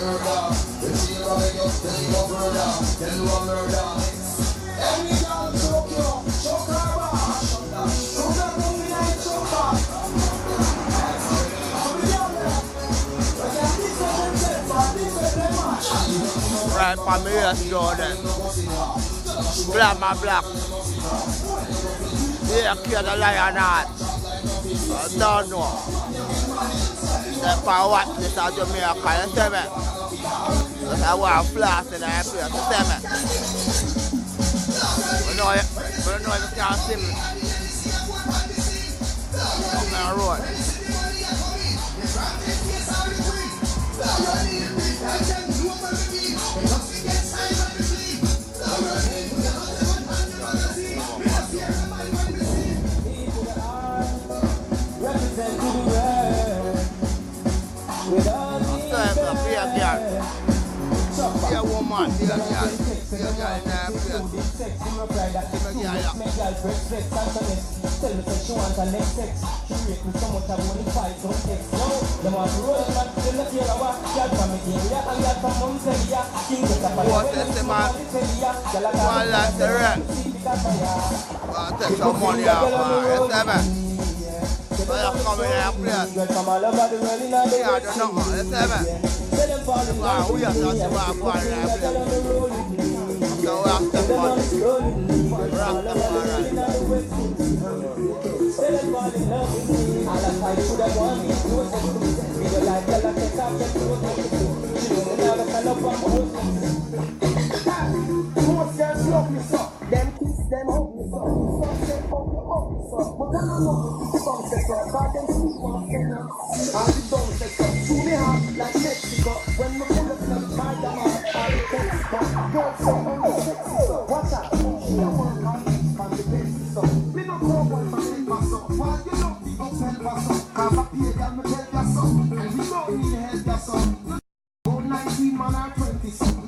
Right from me, yes, Jordan. Black my black. Yeah, kill the lion heart. I don't know. That's for what this is Jamaica, you see me? That's how I flash in the place, you see me? I know if you can't see me. I'm on the road. Yeah, woman, yeah, girl. Yeah, girl in there, please. Yeah, yeah. Tell me she wants her next sex. She rate me so much I won't fight, don't text. No, them want to roll it, but them not care about. Girl from me area and girl from Montelia. King get up on the way, them want to tell ya. One like the rest. I'll take some money out, man. You see me? So you come in here and play. Yeah, I don't know, you see me? Wow, we are not about to play. So we have to money. Rock the money. Them kiss them up me so. Sunset up you up me so. But I don't know. Sunset up. Cause them sleep one second. And the sunset up. To me heart like Mexico. When me pull up in the fire man. I text but girls so unsexy so. Watch out. She a one on the best so. Me no go one for me so. While you love me go tell me so. Cause I pay girl me tell you so. And we don't need help you so. About 19 man or 20 so.